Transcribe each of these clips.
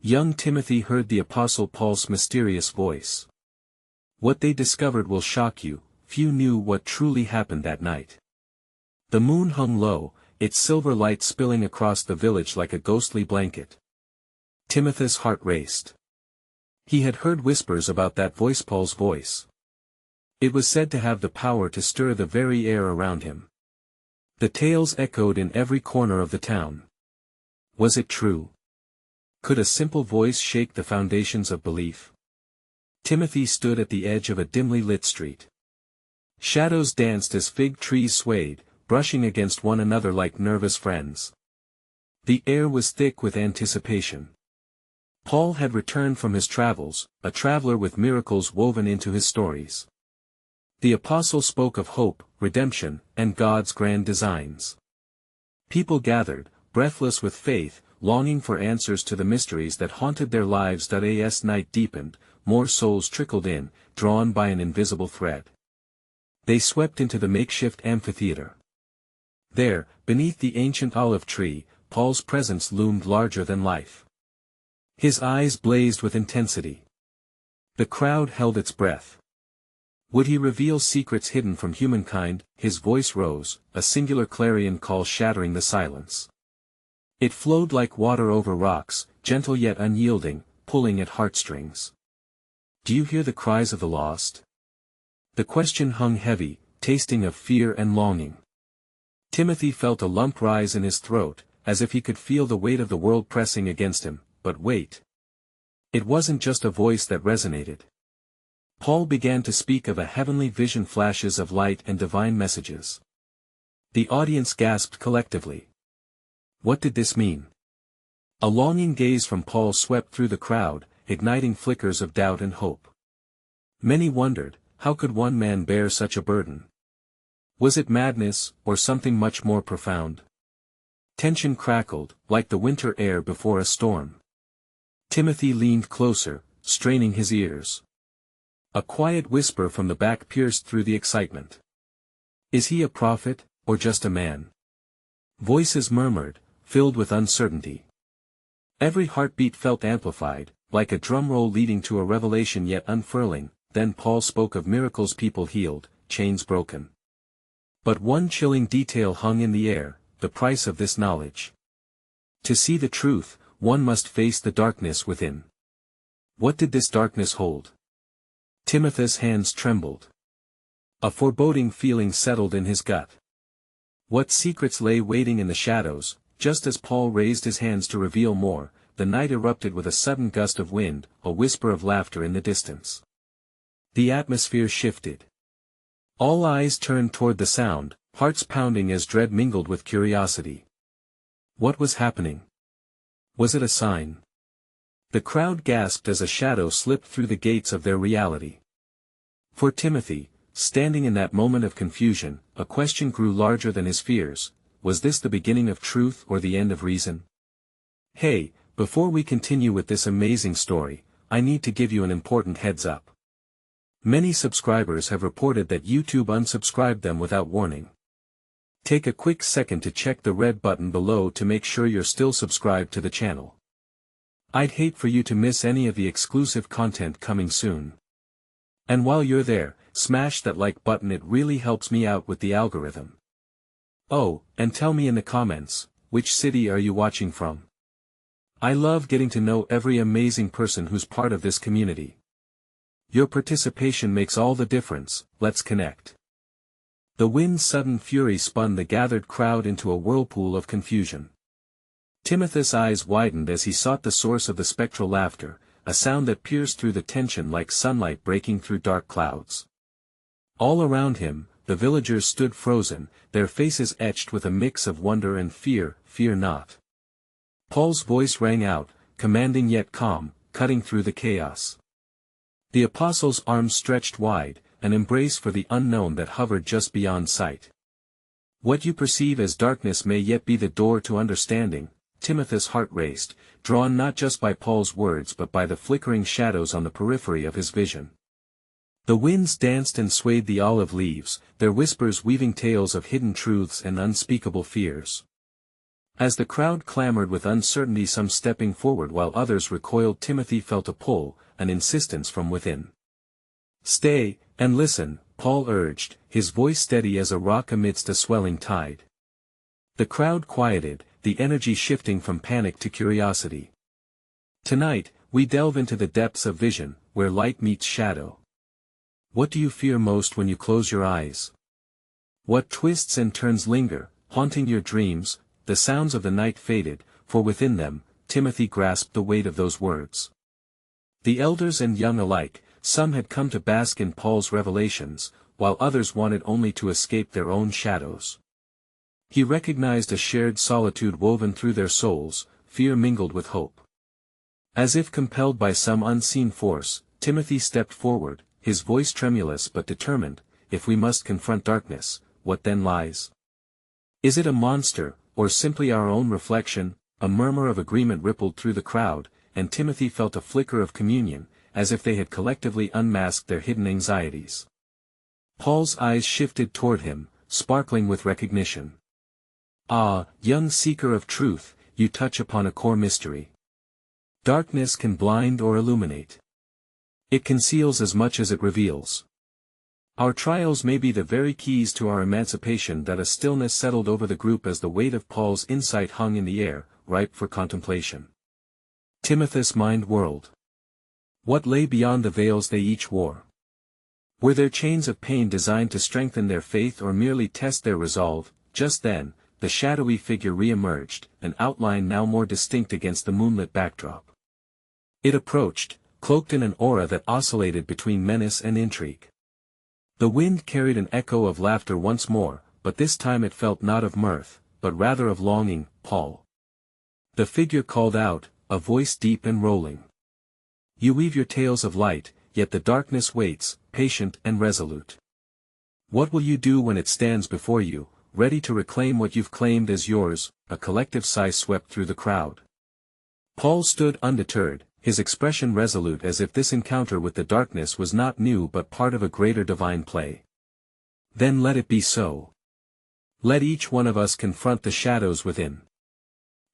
Young Timothy heard the Apostle Paul's mysterious voice. What they discovered will shock you, few knew what truly happened that night. The moon hung low, its silver light spilling across the village like a ghostly blanket. Timothy's heart raced. He had heard whispers about that voice, Paul's voice. It was said to have the power to stir the very air around him. The tales echoed in every corner of the town. Was it true? Could a simple voice shake the foundations of belief? Timothy stood at the edge of a dimly lit street. Shadows danced as fig trees swayed, brushing against one another like nervous friends. The air was thick with anticipation. Paul had returned from his travels, a traveler with miracles woven into his stories. The apostle spoke of hope, redemption, and God's grand designs. People gathered, breathless with faith, longing for answers to the mysteries that haunted their lives. As night deepened, more souls trickled in, drawn by an invisible thread. They swept into the makeshift amphitheater. There, beneath the ancient olive tree, Paul's presence loomed larger than life. His eyes blazed with intensity. The crowd held its breath. Would he reveal secrets hidden from humankind? His voice rose, a singular clarion call shattering the silence. It flowed like water over rocks, gentle yet unyielding, pulling at heartstrings. Do you hear the cries of the lost? The question hung heavy, tasting of fear and longing. Timothy felt a lump rise in his throat, as if he could feel the weight of the world pressing against him, but wait. It wasn't just a voice that resonated. Paul began to speak of a heavenly vision, flashes of light and divine messages. The audience gasped collectively. What did this mean? A longing gaze from Paul swept through the crowd, igniting flickers of doubt and hope. Many wondered, how could one man bear such a burden? Was it madness, or something much more profound? Tension crackled, like the winter air before a storm. Timothy leaned closer, straining his ears. A quiet whisper from the back pierced through the excitement. Is he a prophet, or just a man? Voices murmured, filled with uncertainty. Every heartbeat felt amplified, like a drumroll leading to a revelation yet unfurling. Then Paul spoke of miracles, people healed, chains broken. But one chilling detail hung in the air, the price of this knowledge. To see the truth, one must face the darkness within. What did this darkness hold? Timothy's hands trembled. A foreboding feeling settled in his gut. What secrets lay waiting in the shadows? Just as Paul raised his hands to reveal more, the night erupted with a sudden gust of wind, a whisper of laughter in the distance. The atmosphere shifted. All eyes turned toward the sound, hearts pounding as dread mingled with curiosity. What was happening? Was it a sign? The crowd gasped as a shadow slipped through the gates of their reality. For Timothy, standing in that moment of confusion, a question grew larger than his fears. Was this the beginning of truth or the end of reason? Hey, before we continue with this amazing story, I need to give you an important heads up. Many subscribers have reported that YouTube unsubscribed them without warning. Take a quick second to check the red button below to make sure you're still subscribed to the channel. I'd hate for you to miss any of the exclusive content coming soon. And while you're there, smash that like button, it really helps me out with the algorithm. Oh, and tell me in the comments, which city are you watching from? I love getting to know every amazing person who's part of this community. Your participation makes all the difference. Let's connect. The wind's sudden fury spun the gathered crowd into a whirlpool of confusion. Timothy's eyes widened as he sought the source of the spectral laughter, a sound that pierced through the tension like sunlight breaking through dark clouds. All around him, the villagers stood frozen, their faces etched with a mix of wonder and fear. Fear not. Paul's voice rang out, commanding yet calm, cutting through the chaos. The apostle's arms stretched wide, an embrace for the unknown that hovered just beyond sight. What you perceive as darkness may yet be the door to understanding. Timothy's heart raced, drawn not just by Paul's words but by the flickering shadows on the periphery of his vision. The winds danced and swayed the olive leaves, their whispers weaving tales of hidden truths and unspeakable fears. As the crowd clamored with uncertainty, some stepping forward while others recoiled, Timothy felt a pull, an insistence from within. "Stay, and listen," Paul urged, his voice steady as a rock amidst a swelling tide. The crowd quieted, the energy shifting from panic to curiosity. "Tonight, we delve into the depths of vision, where light meets shadow. What do you fear most when you close your eyes? What twists and turns linger, haunting your dreams?" The sounds of the night faded, for within them, Timothy grasped the weight of those words. The elders and young alike, some had come to bask in Paul's revelations, while others wanted only to escape their own shadows. He recognized a shared solitude woven through their souls, fear mingled with hope. As if compelled by some unseen force, Timothy stepped forward, his voice tremulous but determined. "If we must confront darkness, what then lies? Is it a monster, or simply our own reflection?" A murmur of agreement rippled through the crowd, and Timothy felt a flicker of communion, as if they had collectively unmasked their hidden anxieties. Paul's eyes shifted toward him, sparkling with recognition. "Ah, young seeker of truth, you touch upon a core mystery. Darkness can blind or illuminate. It conceals as much as it reveals. Our trials may be the very keys to our emancipation." That a stillness settled over the group as the weight of Paul's insight hung in the air, ripe for contemplation. Timothy's mind whirled. What lay beyond the veils they each wore? Were their chains of pain designed to strengthen their faith or merely test their resolve? Just then, the shadowy figure re-emerged, an outline now more distinct against the moonlit backdrop. It approached, cloaked in an aura that oscillated between menace and intrigue. The wind carried an echo of laughter once more, but this time it felt not of mirth, but rather of longing. "Paul." The figure called out, a voice deep and rolling. "You weave your tales of light, yet the darkness waits, patient and resolute. What will you do when it stands before you, ready to reclaim what you've claimed as yours?" A collective sigh swept through the crowd. Paul stood undeterred, his expression resolute, as if this encounter with the darkness was not new but part of a greater divine play. "Then let it be so. Let each one of us confront the shadows within.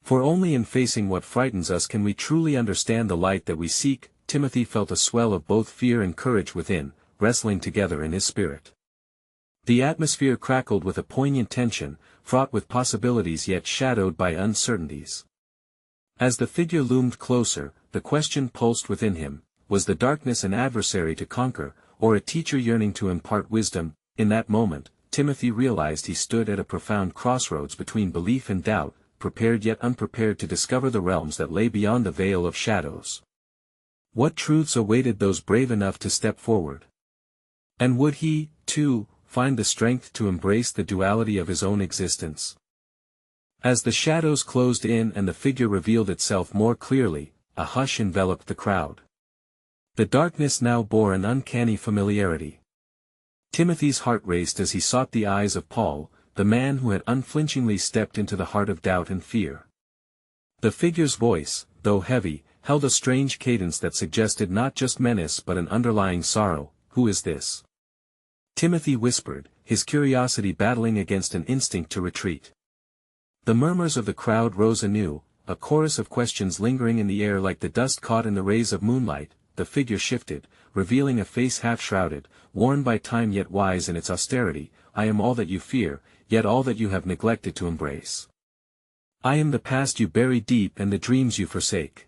For only in facing what frightens us can we truly understand the light that we seek." Timothy felt a swell of both fear and courage within, wrestling together in his spirit. The atmosphere crackled with a poignant tension, fraught with possibilities yet shadowed by uncertainties. As the figure loomed closer, the question pulsed within him: was the darkness an adversary to conquer, or a teacher yearning to impart wisdom? In that moment, Timothy realized he stood at a profound crossroads between belief and doubt, prepared yet unprepared to discover the realms that lay beyond the veil of shadows. What truths awaited those brave enough to step forward? And would he, too, find the strength to embrace the duality of his own existence? As the shadows closed in and the figure revealed itself more clearly, a hush enveloped the crowd. The darkness now bore an uncanny familiarity. Timothy's heart raced as he sought the eyes of Paul, the man who had unflinchingly stepped into the heart of doubt and fear. The figure's voice, though heavy, held a strange cadence that suggested not just menace but an underlying sorrow. "Who is this?" Timothy whispered, his curiosity battling against an instinct to retreat. The murmurs of the crowd rose anew, a chorus of questions lingering in the air like the dust caught in the rays of moonlight. The figure shifted, revealing a face half-shrouded, worn by time yet wise in its austerity. "I am all that you fear, yet all that you have neglected to embrace. I am the past you bury deep and the dreams you forsake."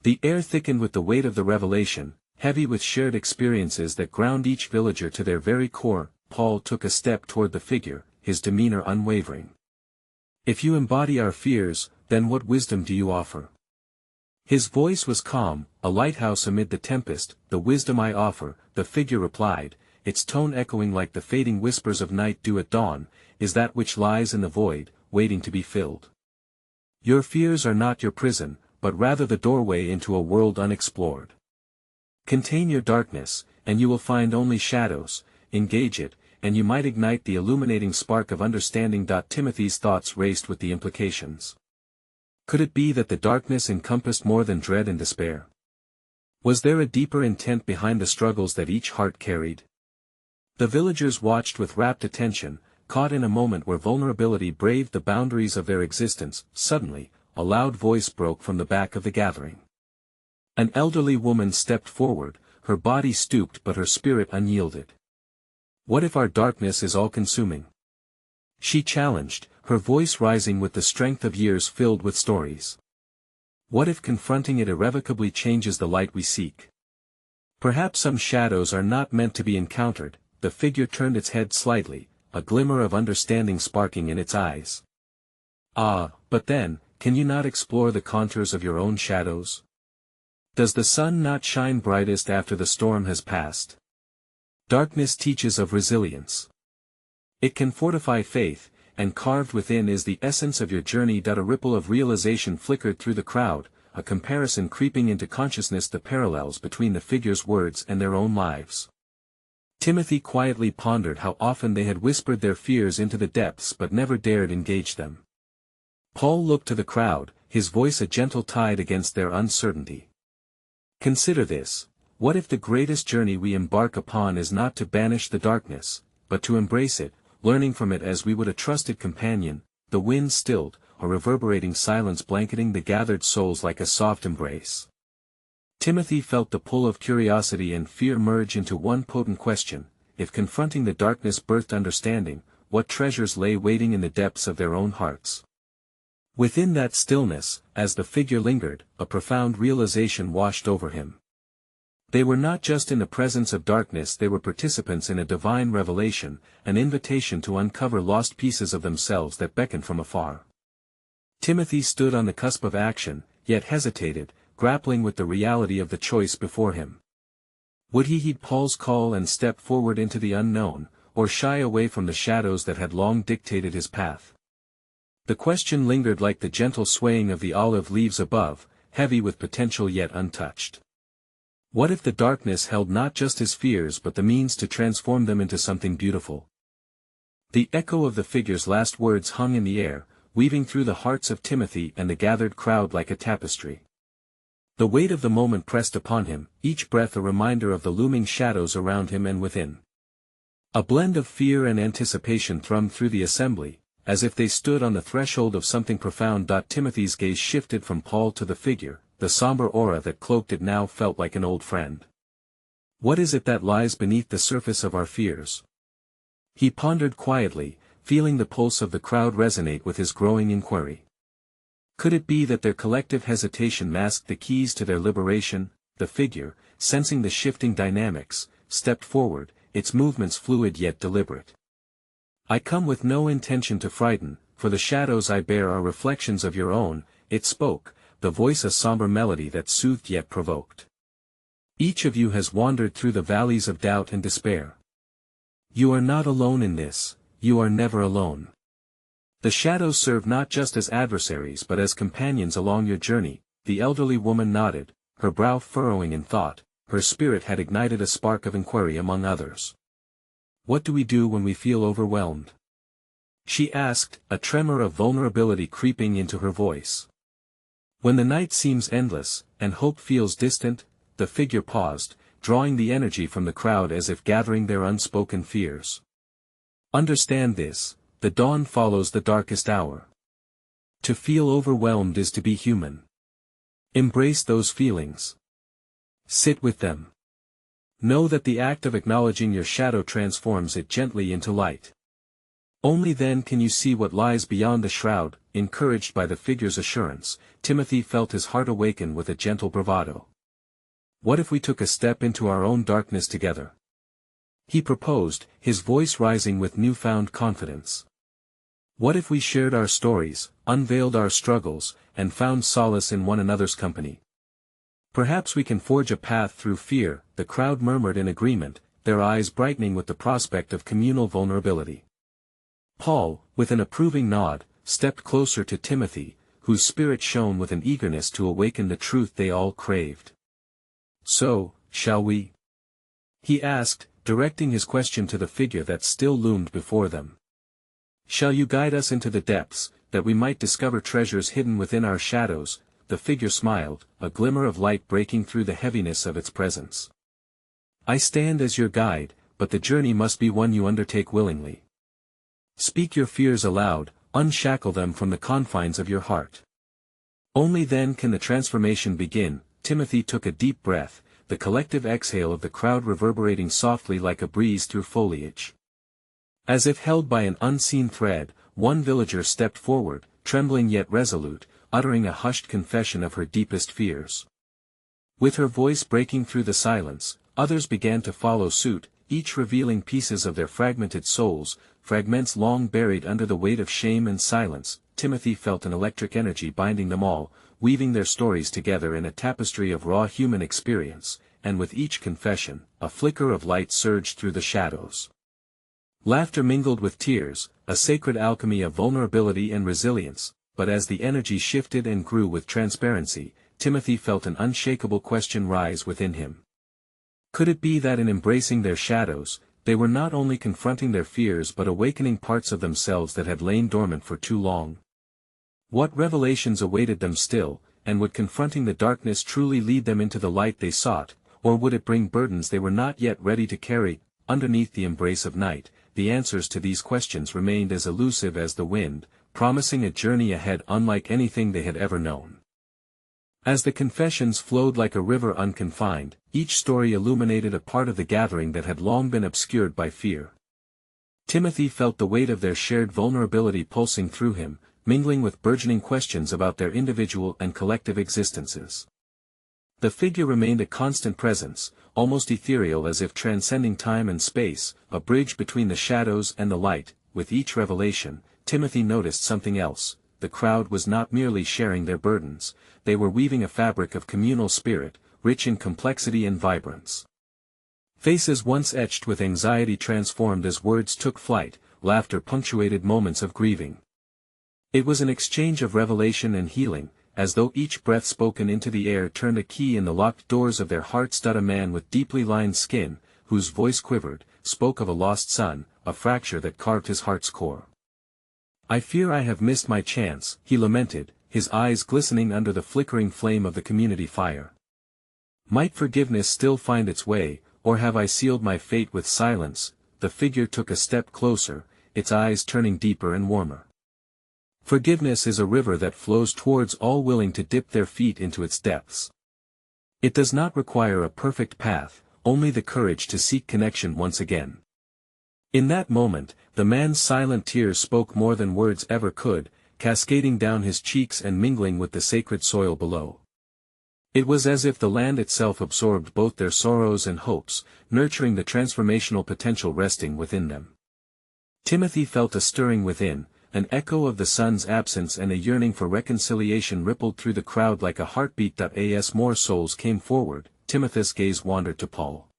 The air thickened with the weight of the revelation, heavy with shared experiences that ground each villager to their very core. Paul took a step toward the figure, his demeanor unwavering. "If you embody our fears, then what wisdom do you offer?" His voice was calm, a lighthouse amid the tempest. "The wisdom I offer," the figure replied, its tone echoing like the fading whispers of night dew at dawn, "is that which lies in the void, waiting to be filled. Your fears are not your prison, but rather the doorway into a world unexplored. Contain your darkness, and you will find only shadows. Engage it, and you might ignite the illuminating spark of understanding." Timothy's thoughts raced with the implications. Could it be that the darkness encompassed more than dread and despair? Was there a deeper intent behind the struggles that each heart carried? The villagers watched with rapt attention, caught in a moment where vulnerability braved the boundaries of their existence. Suddenly, a loud voice broke from the back of the gathering. An elderly woman stepped forward, her body stooped but her spirit unyielded. "What if our darkness is all-consuming?" she challenged, her voice rising with the strength of years filled with stories. "What if confronting it irrevocably changes the light we seek? Perhaps some shadows are not meant to be encountered." The figure turned its head slightly, a glimmer of understanding sparking in its eyes. "Ah, but then, can you not explore the contours of your own shadows? Does the sun not shine brightest after the storm has passed? Darkness teaches of resilience. It can fortify faith, and carved within is the essence of your journey." A ripple of realization flickered through the crowd, a comparison creeping into consciousness, the parallels between the figure's words and their own lives. Timothy quietly pondered how often they had whispered their fears into the depths but never dared engage them. Paul looked to the crowd, his voice a gentle tide against their uncertainty. "Consider this: what if the greatest journey we embark upon is not to banish the darkness, but to embrace it, learning from it as we would a trusted companion?" The wind stilled, a reverberating silence blanketing the gathered souls like a soft embrace. Timothy felt the pull of curiosity and fear merge into one potent question: if confronting the darkness birthed understanding, what treasures lay waiting in the depths of their own hearts? Within that stillness, as the figure lingered, a profound realization washed over him. They were not just in the presence of darkness, they were participants in a divine revelation, an invitation to uncover lost pieces of themselves that beckoned from afar. Timothy stood on the cusp of action, yet hesitated, grappling with the reality of the choice before him. Would he heed Paul's call and step forward into the unknown, or shy away from the shadows that had long dictated his path? The question lingered like the gentle swaying of the olive leaves above, heavy with potential yet untouched. What if the darkness held not just his fears but the means to transform them into something beautiful? The echo of the figure's last words hung in the air, weaving through the hearts of Timothy and the gathered crowd like a tapestry. The weight of the moment pressed upon him, each breath a reminder of the looming shadows around him and within. A blend of fear and anticipation thrummed through the assembly, as if they stood on the threshold of something profound. Timothy's gaze shifted from Paul to the figure, the somber aura that cloaked it now felt like an old friend. "What is it that lies beneath the surface of our fears?" he pondered quietly, feeling the pulse of the crowd resonate with his growing inquiry. Could it be that their collective hesitation masked the keys to their liberation? The figure, sensing the shifting dynamics, stepped forward, its movements fluid yet deliberate. "I come with no intention to frighten, for the shadows I bear are reflections of your own," it spoke, the voice a somber melody that soothed yet provoked. "Each of you has wandered through the valleys of doubt and despair. You are not alone in this, you are never alone. The shadows serve not just as adversaries but as companions along your journey." The elderly woman nodded, her brow furrowing in thought, her spirit had ignited a spark of inquiry among others. "What do we do when we feel overwhelmed?" she asked, a tremor of vulnerability creeping into her voice. "When the night seems endless, and hope feels distant?" The figure paused, drawing the energy from the crowd as if gathering their unspoken fears. "Understand this: the dawn follows the darkest hour. To feel overwhelmed is to be human. Embrace those feelings. Sit with them. Know that the act of acknowledging your shadow transforms it gently into light. Only then can you see what lies beyond the shroud." Encouraged by the figure's assurance, Timothy felt his heart awaken with a gentle bravado. "What if we took a step into our own darkness together?" he proposed, his voice rising with newfound confidence. "What if we shared our stories, unveiled our struggles, and found solace in one another's company? Perhaps we can forge a path through fear." The crowd murmured in agreement, their eyes brightening with the prospect of communal vulnerability. Paul, with an approving nod, stepped closer to Timothy, whose spirit shone with an eagerness to awaken the truth they all craved. "So, shall we?" he asked, directing his question to the figure that still loomed before them. "Shall you guide us into the depths, that we might discover treasures hidden within our shadows?" The figure smiled, a glimmer of light breaking through the heaviness of its presence. "I stand as your guide, but the journey must be one you undertake willingly. Speak your fears aloud, unshackle them from the confines of your heart. Only then can the transformation begin. Timothy took a deep breath, the collective exhale of the crowd reverberating softly like a breeze through foliage. As if held by an unseen thread, one villager stepped forward, trembling yet resolute, uttering a hushed confession of her deepest fears. With her voice breaking through the silence, others began to follow suit, each revealing pieces of their fragmented souls, fragments long buried under the weight of shame and silence. Timothy felt an electric energy binding them all, weaving their stories together in a tapestry of raw human experience, and with each confession, a flicker of light surged through the shadows. Laughter mingled with tears, a sacred alchemy of vulnerability and resilience, but as the energy shifted and grew with transparency, Timothy felt an unshakable question rise within him. Could it be that in embracing their shadows, they were not only confronting their fears but awakening parts of themselves that had lain dormant for too long? What revelations awaited them still, and would confronting the darkness truly lead them into the light they sought, or would it bring burdens they were not yet ready to carry? Underneath the embrace of night, the answers to these questions remained as elusive as the wind, promising a journey ahead unlike anything they had ever known. As the confessions flowed like a river unconfined, each story illuminated a part of the gathering that had long been obscured by fear. Timothy felt the weight of their shared vulnerability pulsing through him, mingling with burgeoning questions about their individual and collective existences. The figure remained a constant presence, almost ethereal as if transcending time and space, a bridge between the shadows and the light. With each revelation, Timothy noticed something else. The crowd was not merely sharing their burdens, they were weaving a fabric of communal spirit, rich in complexity and vibrance. Faces once etched with anxiety transformed as words took flight, laughter punctuated moments of grieving. It was an exchange of revelation and healing, as though each breath spoken into the air turned a key in the locked doors of their hearts. A man with deeply lined skin, whose voice quivered, spoke of a lost son, a fracture that carved his heart's core. "I fear I have missed my chance," he lamented, his eyes glistening under the flickering flame of the community fire. "Might forgiveness still find its way, or have I sealed my fate with silence?" The figure took a step closer, its eyes turning deeper and warmer. "Forgiveness is a river that flows towards all willing to dip their feet into its depths. It does not require a perfect path, only the courage to seek connection once again." In that moment, the man's silent tears spoke more than words ever could, cascading down his cheeks and mingling with the sacred soil below. It was as if the land itself absorbed both their sorrows and hopes, nurturing the transformational potential resting within them. Timothy felt a stirring within, an echo of the son's absence, and a yearning for reconciliation rippled through the crowd like a heartbeat. As more souls came forward, Timothy's gaze wandered to Paul.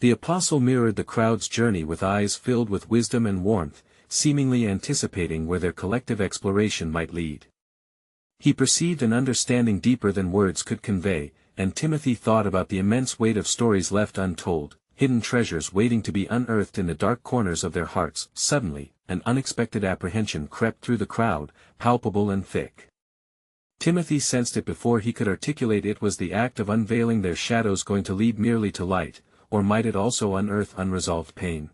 The apostle mirrored the crowd's journey with eyes filled with wisdom and warmth, seemingly anticipating where their collective exploration might lead. He perceived an understanding deeper than words could convey, and Timothy thought about the immense weight of stories left untold, hidden treasures waiting to be unearthed in the dark corners of their hearts. Suddenly, an unexpected apprehension crept through the crowd, palpable and thick. Timothy sensed it before he could articulate it. Was the act of unveiling their shadows going to lead merely to light, or might it also unearth unresolved pain?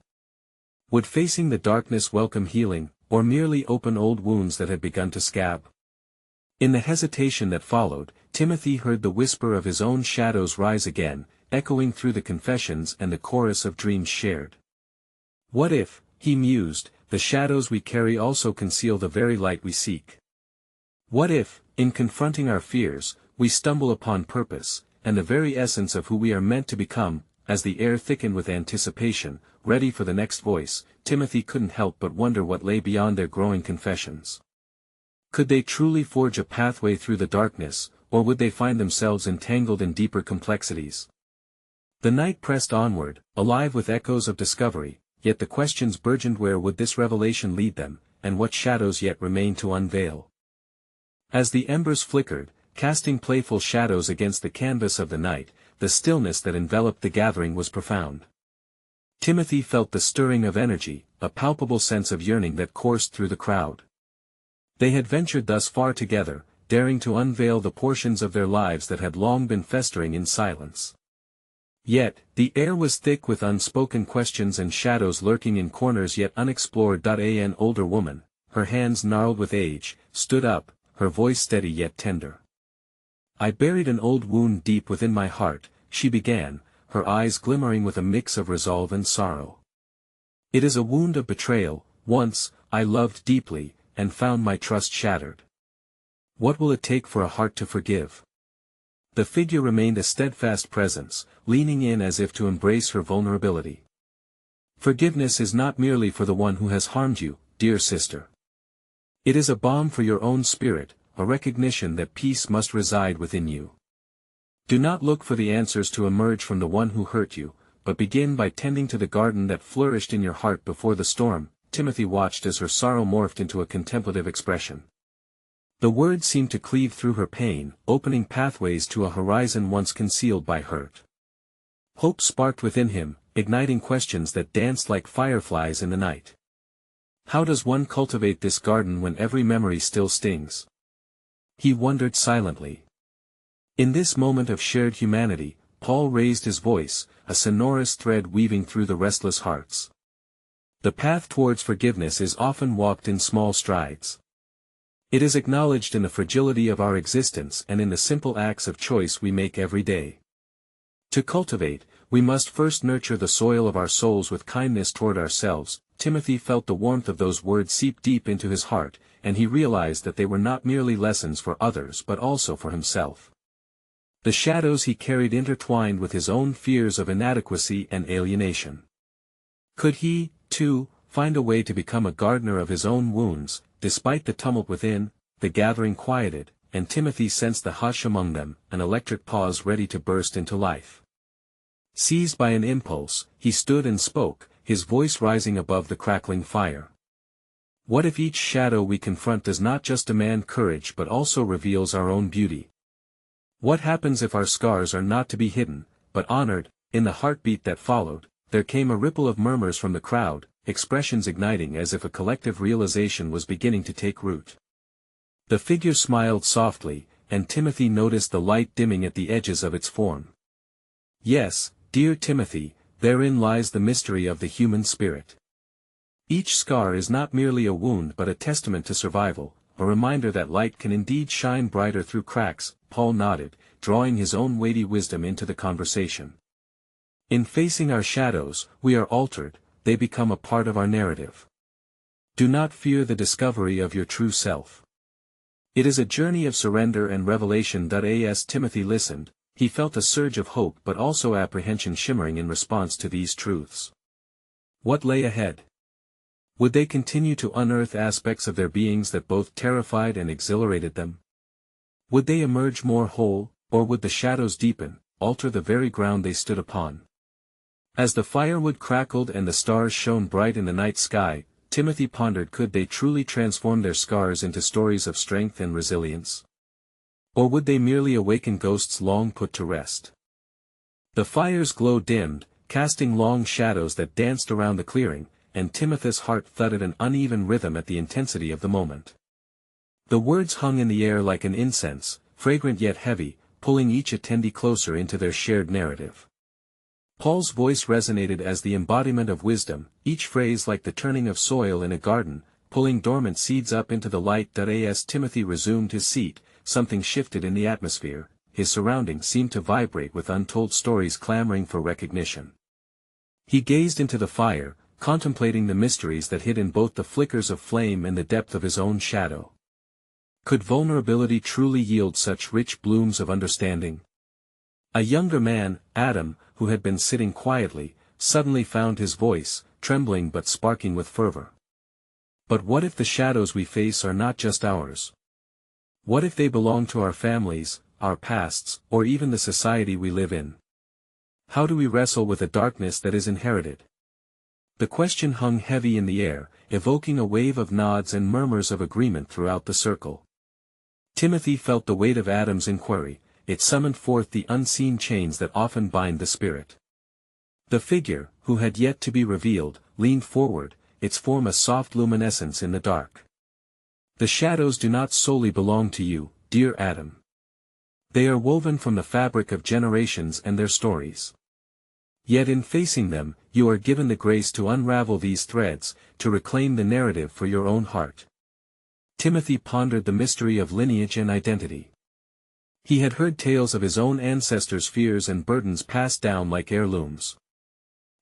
Would facing the darkness welcome healing, or merely open old wounds that had begun to scab? In the hesitation that followed, Timothy heard the whisper of his own shadows rise again, echoing through the confessions and the chorus of dreams shared. What if, he mused, the shadows we carry also conceal the very light we seek? What if, in confronting our fears, we stumble upon purpose, and the very essence of who we are meant to become? As the air thickened with anticipation, ready for the next voice, Timothy couldn't help but wonder what lay beyond their growing confessions. Could they truly forge a pathway through the darkness, or would they find themselves entangled in deeper complexities? The night pressed onward, alive with echoes of discovery, yet the questions burgeoned: where would this revelation lead them, and what shadows yet remained to unveil? As the embers flickered, casting playful shadows against the canvas of the night, the stillness that enveloped the gathering was profound. Timothy felt the stirring of energy, a palpable sense of yearning that coursed through the crowd. They had ventured thus far together, daring to unveil the portions of their lives that had long been festering in silence. Yet, the air was thick with unspoken questions and shadows lurking in corners yet unexplored. An older woman, her hands gnarled with age, stood up, her voice steady yet tender. I buried an old wound deep within my heart, she began, her eyes glimmering with a mix of resolve and sorrow. It is a wound of betrayal. Once, I loved deeply, and found my trust shattered. What will it take for a heart to forgive? The figure remained a steadfast presence, leaning in as if to embrace her vulnerability. Forgiveness is not merely for the one who has harmed you, dear sister. It is a balm for your own spirit, a recognition that peace must reside within you. Do not look for the answers to emerge from the one who hurt you, but begin by tending to the garden that flourished in your heart before the storm. Timothy watched as her sorrow morphed into a contemplative expression. The words seemed to cleave through her pain, opening pathways to a horizon once concealed by hurt. Hope sparked within him, igniting questions that danced like fireflies in the night. How does one cultivate this garden when every memory still stings? He wondered silently. In this moment of shared humanity, Paul raised his voice, a sonorous thread weaving through the restless hearts. The path towards forgiveness is often walked in small strides. It is acknowledged in the fragility of our existence and in the simple acts of choice we make every day. To cultivate, we must first nurture the soil of our souls with kindness toward ourselves. Timothy felt the warmth of those words seep deep into his heart, and he realized that they were not merely lessons for others but also for himself. The shadows he carried intertwined with his own fears of inadequacy and alienation. Could he, too, find a way to become a gardener of his own wounds? Despite the tumult within, the gathering quieted, and Timothy sensed the hush among them, an electric pause ready to burst into life. Seized by an impulse, he stood and spoke, his voice rising above the crackling fire. What if each shadow we confront does not just demand courage but also reveals our own beauty? What happens if our scars are not to be hidden, but honored? In the heartbeat that followed, there came a ripple of murmurs from the crowd, expressions igniting as if a collective realization was beginning to take root. The figure smiled softly, and Timothy noticed the light dimming at the edges of its form. Yes, dear Timothy, therein lies the mystery of the human spirit. Each scar is not merely a wound but a testament to survival, a reminder that light can indeed shine brighter through cracks. Paul nodded, drawing his own weighty wisdom into the conversation. In facing our shadows, we are altered, they become a part of our narrative. Do not fear the discovery of your true self. It is a journey of surrender and revelation. As Timothy listened, he felt a surge of hope but also apprehension shimmering in response to these truths. What lay ahead? Would they continue to unearth aspects of their beings that both terrified and exhilarated them? Would they emerge more whole, or would the shadows deepen, alter the very ground they stood upon? As the firewood crackled and the stars shone bright in the night sky, Timothy pondered, could they truly transform their scars into stories of strength and resilience? Or would they merely awaken ghosts long put to rest? The fire's glow dimmed, casting long shadows that danced around the clearing, and Timothy's heart thudded an uneven rhythm at the intensity of the moment. The words hung in the air like an incense, fragrant yet heavy, pulling each attendee closer into their shared narrative. Paul's voice resonated as the embodiment of wisdom, each phrase like the turning of soil in a garden, pulling dormant seeds up into the light. As Timothy resumed his seat, something shifted in the atmosphere, his surroundings seemed to vibrate with untold stories clamoring for recognition. He gazed into the fire, contemplating the mysteries that hid in both the flickers of flame and the depth of his own shadow. Could vulnerability truly yield such rich blooms of understanding? A younger man, Adam, who had been sitting quietly, suddenly found his voice, trembling but sparking with fervor. But what if the shadows we face are not just ours? What if they belong to our families, our pasts, or even the society we live in? How do we wrestle with a darkness that is inherited? The question hung heavy in the air, evoking a wave of nods and murmurs of agreement throughout the circle. Timothy felt the weight of Adam's inquiry. It summoned forth the unseen chains that often bind the spirit. The figure, who had yet to be revealed, leaned forward, its form a soft luminescence in the dark. The shadows do not solely belong to you, dear Adam. They are woven from the fabric of generations and their stories. Yet in facing them, you are given the grace to unravel these threads, to reclaim the narrative for your own heart. Timothy pondered the mystery of lineage and identity. He had heard tales of his own ancestors' fears and burdens passed down like heirlooms.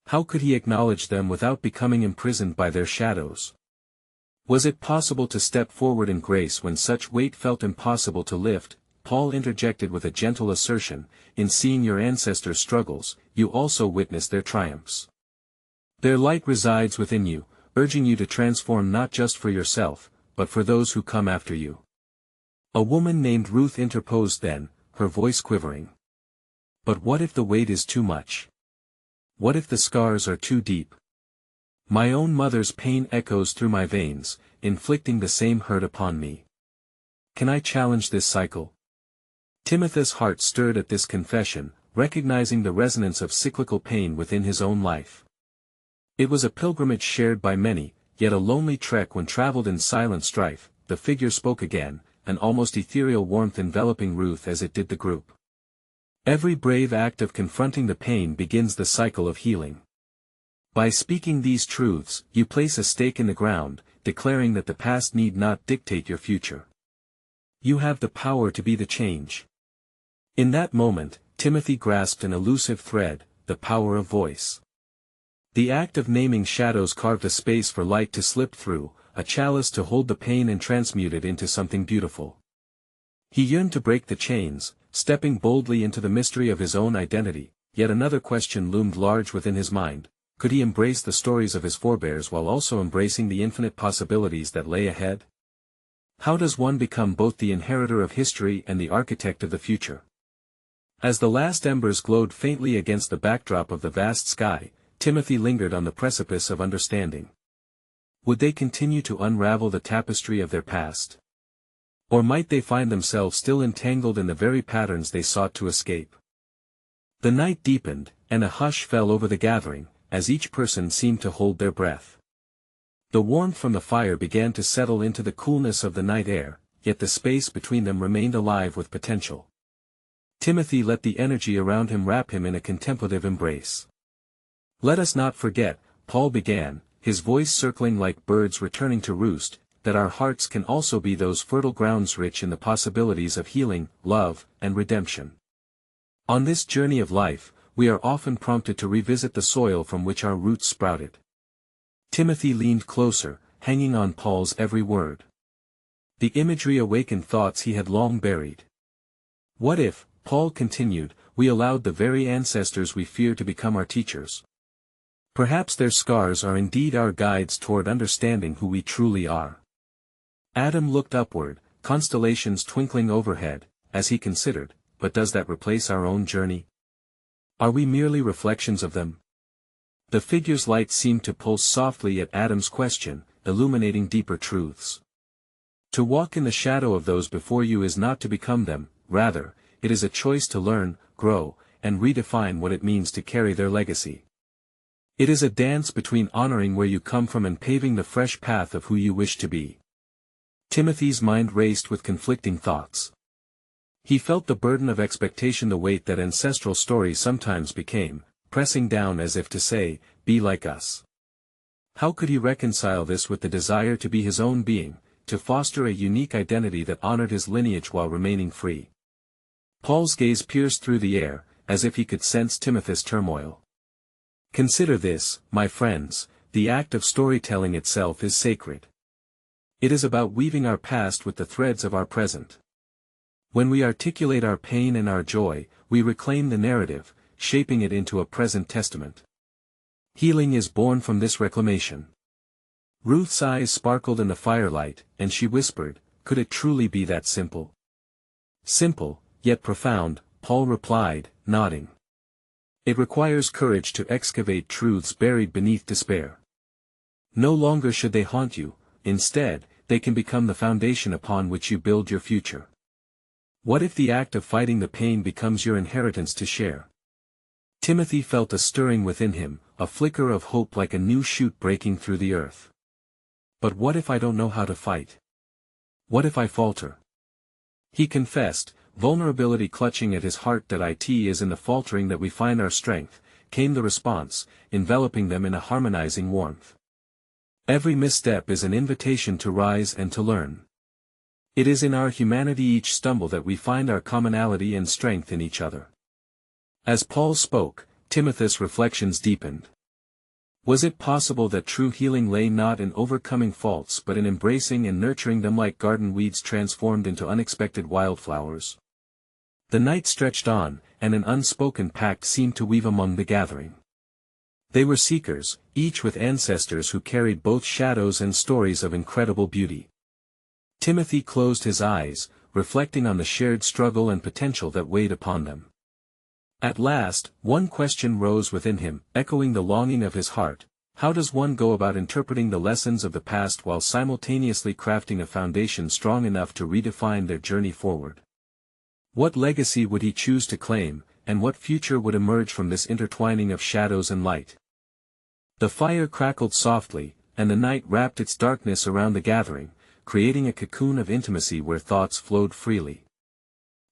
How could he acknowledge them without becoming imprisoned by their shadows? Was it possible to step forward in grace when such weight felt impossible to lift? Paul interjected with a gentle assertion, in seeing your ancestors' struggles, you also witness their triumphs. Their light resides within you, urging you to transform not just for yourself, but for those who come after you. A woman named Ruth interposed then, her voice quivering. But what if the weight is too much? What if the scars are too deep? My own mother's pain echoes through my veins, inflicting the same hurt upon me. Can I challenge this cycle? Timothy's heart stirred at this confession, recognizing the resonance of cyclical pain within his own life. It was a pilgrimage shared by many, yet a lonely trek when traveled in silent strife. The figure spoke again, an almost ethereal warmth enveloping Ruth as it did the group. Every brave act of confronting the pain begins the cycle of healing. By speaking these truths, you place a stake in the ground, declaring that the past need not dictate your future. You have the power to be the change. In that moment, Timothy grasped an elusive thread, the power of voice. The act of naming shadows carved a space for light to slip through, a chalice to hold the pain and transmute it into something beautiful. He yearned to break the chains, stepping boldly into the mystery of his own identity, yet another question loomed large within his mind. Could he embrace the stories of his forebears while also embracing the infinite possibilities that lay ahead? How does one become both the inheritor of history and the architect of the future? As the last embers glowed faintly against the backdrop of the vast sky, Timothy lingered on the precipice of understanding. Would they continue to unravel the tapestry of their past? Or might they find themselves still entangled in the very patterns they sought to escape? The night deepened, and a hush fell over the gathering, as each person seemed to hold their breath. The warmth from the fire began to settle into the coolness of the night air, yet the space between them remained alive with potential. Timothy let the energy around him wrap him in a contemplative embrace. Let us not forget, Paul began, his voice circling like birds returning to roost, that our hearts can also be those fertile grounds rich in the possibilities of healing, love, and redemption. On this journey of life, we are often prompted to revisit the soil from which our roots sprouted. Timothy leaned closer, hanging on Paul's every word. The imagery awakened thoughts he had long buried. What if, Paul continued, we allowed the very ancestors we fear to become our teachers? Perhaps their scars are indeed our guides toward understanding who we truly are. Adam looked upward, constellations twinkling overhead, as he considered, but does that replace our own journey? Are we merely reflections of them? The figure's light seemed to pulse softly at Adam's question, illuminating deeper truths. To walk in the shadow of those before you is not to become them, rather, it is a choice to learn, grow, and redefine what it means to carry their legacy. It is a dance between honoring where you come from and paving the fresh path of who you wish to be. Timothy's mind raced with conflicting thoughts. He felt the burden of expectation, the weight that ancestral stories sometimes became, pressing down as if to say, be like us. How could he reconcile this with the desire to be his own being, to foster a unique identity that honored his lineage while remaining free? Paul's gaze pierced through the air, as if he could sense Timothy's turmoil. Consider this, my friends, the act of storytelling itself is sacred. It is about weaving our past with the threads of our present. When we articulate our pain and our joy, we reclaim the narrative, shaping it into a present testament. Healing is born from this reclamation. Ruth's eyes sparkled in the firelight, and she whispered, could it truly be that simple? Simple, yet profound, Paul replied, nodding. It requires courage to excavate truths buried beneath despair. No longer should they haunt you, instead, they can become the foundation upon which you build your future. What if the act of fighting the pain becomes your inheritance to share? Timothy felt a stirring within him, a flicker of hope like a new shoot breaking through the earth. But what if I don't know how to fight? What if I falter? He confessed, vulnerability clutching at his heart, that it is in the faltering that we find our strength. came the response, enveloping them in a harmonizing warmth. Every misstep is an invitation to rise and to learn. It is in our humanity each stumble that we find our commonality and strength in each other. As Paul spoke, Timothy's reflections deepened. Was it possible that true healing lay not in overcoming faults but in embracing and nurturing them like garden weeds transformed into unexpected wildflowers? The night stretched on, and an unspoken pact seemed to weave among the gathering. They were seekers, each with ancestors who carried both shadows and stories of incredible beauty. Timothy closed his eyes, reflecting on the shared struggle and potential that weighed upon them. At last, one question rose within him, echoing the longing of his heart: how does one go about interpreting the lessons of the past while simultaneously crafting a foundation strong enough to redefine their journey forward? What legacy would he choose to claim, and what future would emerge from this intertwining of shadows and light? The fire crackled softly, and the night wrapped its darkness around the gathering, creating a cocoon of intimacy where thoughts flowed freely.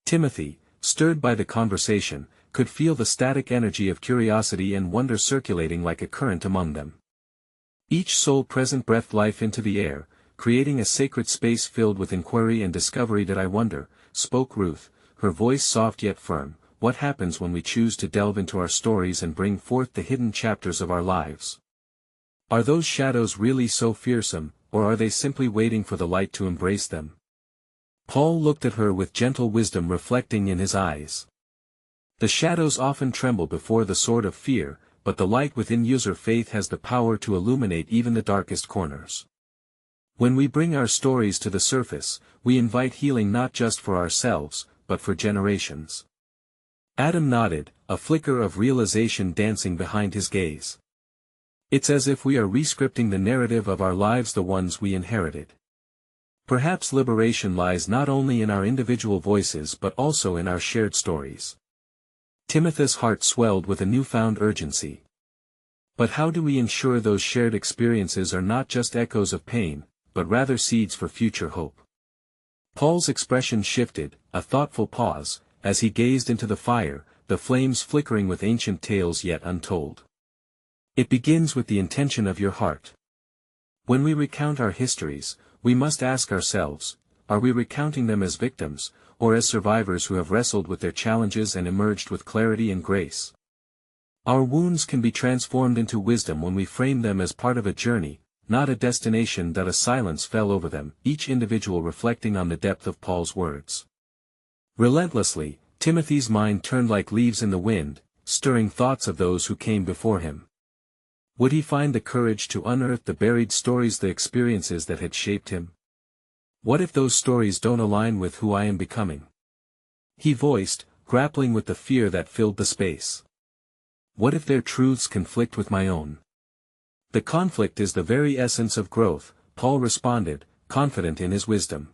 Timothy, stirred by the conversation, could feel the static energy of curiosity and wonder circulating like a current among them. Each soul present breathed life into the air, creating a sacred space filled with inquiry and discovery. "That I wonder," spoke Ruth, her voice soft yet firm, "what happens when we choose to delve into our stories and bring forth the hidden chapters of our lives? Are those shadows really so fearsome, or are they simply waiting for the light to embrace them?" Paul looked at her with gentle wisdom reflecting in his eyes. The shadows often tremble before the sword of fear, but the light within user faith has the power to illuminate even the darkest corners. When we bring our stories to the surface, we invite healing not just for ourselves, but for generations. Adam nodded, a flicker of realization dancing behind his gaze. It's as if we are rescripting the narrative of our lives, the ones we inherited. Perhaps liberation lies not only in our individual voices but also in our shared stories. Timothy's heart swelled with a newfound urgency. But how do we ensure those shared experiences are not just echoes of pain, but rather seeds for future hope? Paul's expression shifted, a thoughtful pause, as he gazed into the fire, the flames flickering with ancient tales yet untold. It begins with the intention of your heart. When we recount our histories, we must ask ourselves, are we recounting them as victims, or as survivors who have wrestled with their challenges and emerged with clarity and grace? Our wounds can be transformed into wisdom when we frame them as part of a journey, not a destination. That a silence fell over them, each individual reflecting on the depth of Paul's words. Relentlessly, Timothy's mind turned like leaves in the wind, stirring thoughts of those who came before him. Would he find the courage to unearth the buried stories, the experiences that had shaped him? What if those stories don't align with who I am becoming? He voiced, grappling with the fear that filled the space. What if their truths conflict with my own? The conflict is the very essence of growth, Paul responded, confident in his wisdom.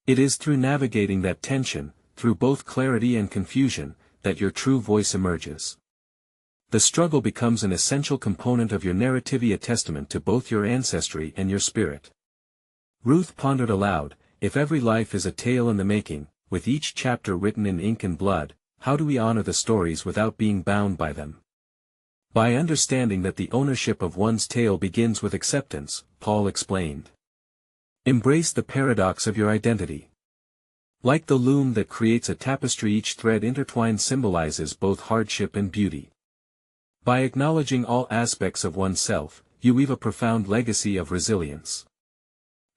It is through navigating that tension, through both clarity and confusion, that your true voice emerges. The struggle becomes an essential component of your narrative, a testament to both your ancestry and your spirit. Ruth pondered aloud, if every life is a tale in the making, with each chapter written in ink and blood, how do we honor the stories without being bound by them? By understanding that the ownership of one's tale begins with acceptance, Paul explained. Embrace the paradox of your identity. Like the loom that creates a tapestry, each thread intertwined symbolizes both hardship and beauty. By acknowledging all aspects of oneself, you weave a profound legacy of resilience.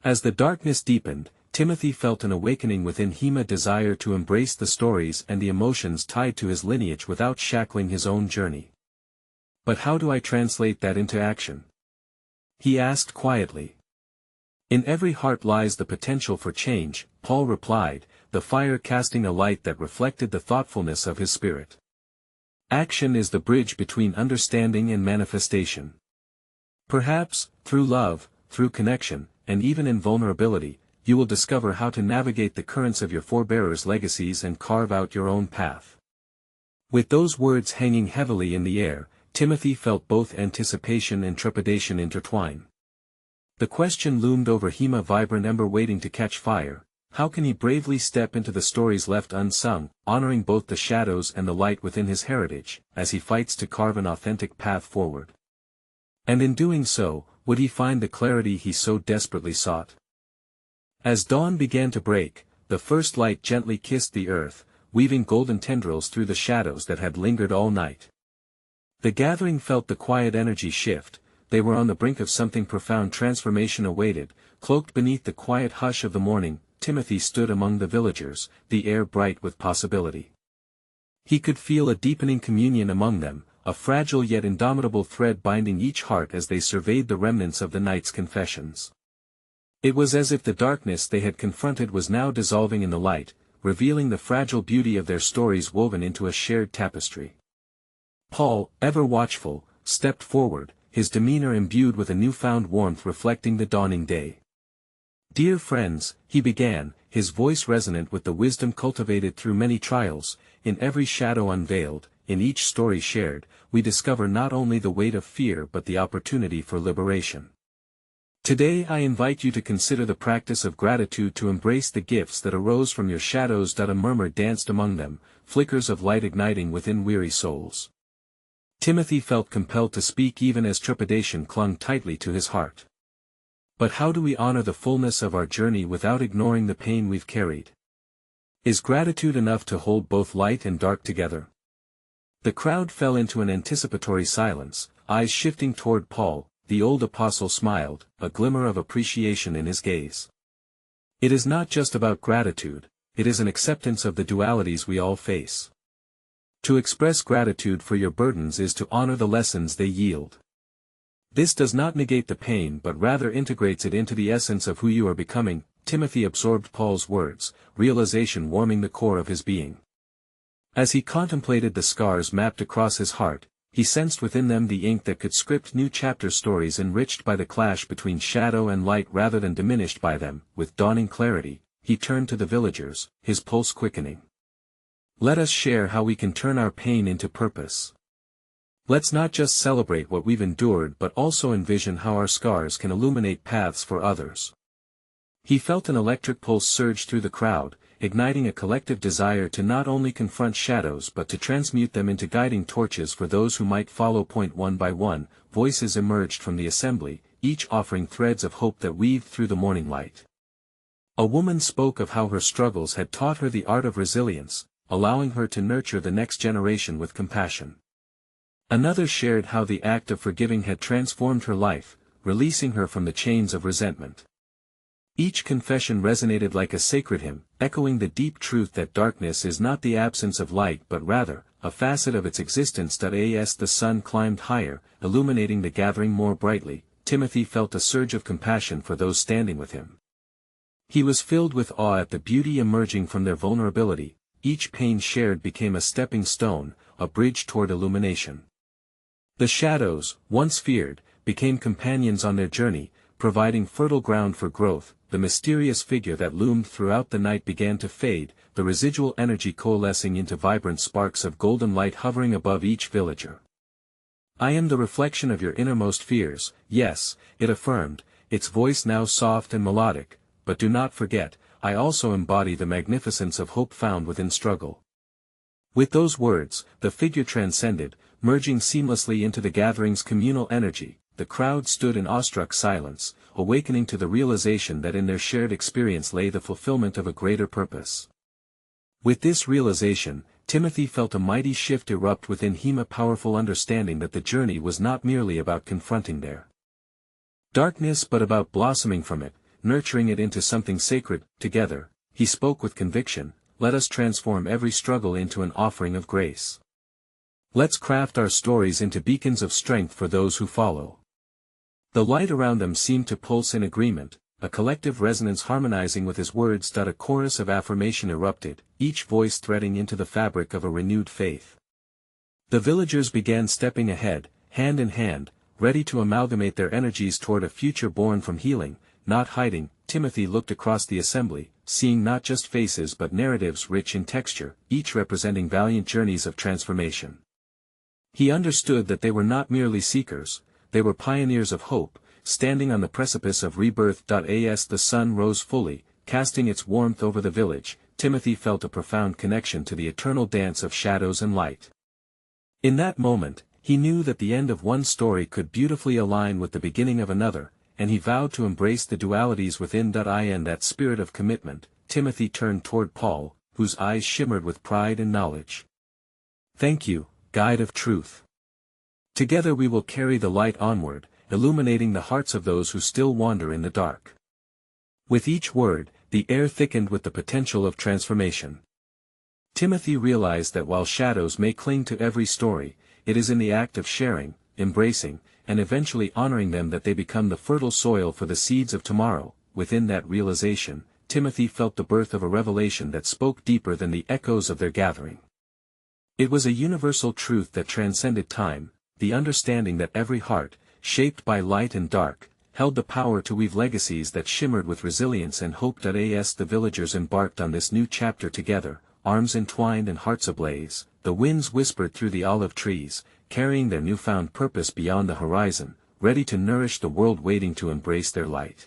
As the darkness deepened, Timothy felt an awakening within him, a desire to embrace the stories and the emotions tied to his lineage without shackling his own journey. But how do I translate that into action? He asked quietly. In every heart lies the potential for change, Paul replied, the fire casting a light that reflected the thoughtfulness of his spirit. Action is the bridge between understanding and manifestation. Perhaps, through love, through connection, and even in vulnerability, you will discover how to navigate the currents of your forebearers' legacies and carve out your own path. With those words hanging heavily in the air, Timothy felt both anticipation and trepidation intertwine. The question loomed over him, a vibrant ember waiting to catch fire. How can he bravely step into the stories left unsung, honoring both the shadows and the light within his heritage, as he fights to carve an authentic path forward? And in doing so, would he find the clarity he so desperately sought? As dawn began to break, the first light gently kissed the earth, weaving golden tendrils through the shadows that had lingered all night. The gathering felt the quiet energy shift. They were on the brink of something profound. Transformation awaited. Cloaked beneath the quiet hush of the morning, Timothy stood among the villagers, the air bright with possibility. He could feel a deepening communion among them, a fragile yet indomitable thread binding each heart as they surveyed the remnants of the night's confessions. It was as if the darkness they had confronted was now dissolving in the light, revealing the fragile beauty of their stories woven into a shared tapestry. Paul, ever watchful, stepped forward, his demeanor imbued with a newfound warmth reflecting the dawning day. "Dear friends," he began, his voice resonant with the wisdom cultivated through many trials, "in every shadow unveiled, in each story shared, we discover not only the weight of fear but the opportunity for liberation. Today I invite you to consider the practice of gratitude, to embrace the gifts that arose from your shadows." A murmur danced among them, flickers of light igniting within weary souls. Timothy felt compelled to speak even as trepidation clung tightly to his heart. But how do we honor the fullness of our journey without ignoring the pain we've carried? Is gratitude enough to hold both light and dark together? The crowd fell into an anticipatory silence, eyes shifting toward Paul. The old apostle smiled, a glimmer of appreciation in his gaze. It is not just about gratitude, it is an acceptance of the dualities we all face. To express gratitude for your burdens is to honor the lessons they yield. This does not negate the pain but rather integrates it into the essence of who you are becoming. Timothy absorbed Paul's words, realization warming the core of his being. As he contemplated the scars mapped across his heart, he sensed within them the ink that could script new chapter stories enriched by the clash between shadow and light rather than diminished by them. With dawning clarity, he turned to the villagers, his pulse quickening. "Let us share how we can turn our pain into purpose. Let's not just celebrate what we've endured but also envision how our scars can illuminate paths for others." He felt an electric pulse surge through the crowd, igniting a collective desire to not only confront shadows but to transmute them into guiding torches for those who might follow. One by one, voices emerged from the assembly, each offering threads of hope that weaved through the morning light. A woman spoke of how her struggles had taught her the art of resilience, allowing her to nurture the next generation with compassion. Another shared how the act of forgiving had transformed her life, releasing her from the chains of resentment. Each confession resonated like a sacred hymn, echoing the deep truth that darkness is not the absence of light but rather, a facet of its existence. As the sun climbed higher, illuminating the gathering more brightly, Timothy felt a surge of compassion for those standing with him. He was filled with awe at the beauty emerging from their vulnerability. Each pain shared became a stepping stone, a bridge toward illumination. The shadows, once feared, became companions on their journey, providing fertile ground for growth. The mysterious figure that loomed throughout the night began to fade, the residual energy coalescing into vibrant sparks of golden light hovering above each villager. "I am the reflection of your innermost fears," yes, it affirmed, its voice now soft and melodic, "but do not forget, I also embody the magnificence of hope found within struggle." With those words, the figure transcended, merging seamlessly into the gathering's communal energy. The crowd stood in awestruck silence, awakening to the realization that in their shared experience lay the fulfillment of a greater purpose. With this realization, Timothy felt a mighty shift erupt within him, a powerful understanding that the journey was not merely about confronting their darkness but about blossoming from it, nurturing it into something sacred. Together, he spoke with conviction, "Let us transform every struggle into an offering of grace. Let's craft our stories into beacons of strength for those who follow." The light around them seemed to pulse in agreement, a collective resonance harmonizing with his words. A chorus of affirmation erupted, each voice threading into the fabric of a renewed faith. The villagers began stepping ahead, hand in hand, ready to amalgamate their energies toward a future born from healing, not hiding. Timothy looked across the assembly, seeing not just faces but narratives rich in texture, each representing valiant journeys of transformation. He understood that they were not merely seekers, they were pioneers of hope, standing on the precipice of rebirth. As the sun rose fully, casting its warmth over the village, Timothy felt a profound connection to the eternal dance of shadows and light. In that moment, he knew that the end of one story could beautifully align with the beginning of another, and he vowed to embrace the dualities within. In that spirit of commitment, Timothy turned toward Paul, whose eyes shimmered with pride and knowledge. "Thank you, guide of truth. Together we will carry the light onward, illuminating the hearts of those who still wander in the dark." With each word, the air thickened with the potential of transformation. Timothy realized that while shadows may cling to every story, it is in the act of sharing, embracing, and eventually honoring them that they become the fertile soil for the seeds of tomorrow. Within that realization, Timothy felt the birth of a revelation that spoke deeper than the echoes of their gathering. It was a universal truth that transcended time, the understanding that every heart, shaped by light and dark, held the power to weave legacies that shimmered with resilience and hope. As the villagers embarked on this new chapter together, arms entwined and hearts ablaze, the winds whispered through the olive trees, carrying their newfound purpose beyond the horizon, ready to nourish the world waiting to embrace their light.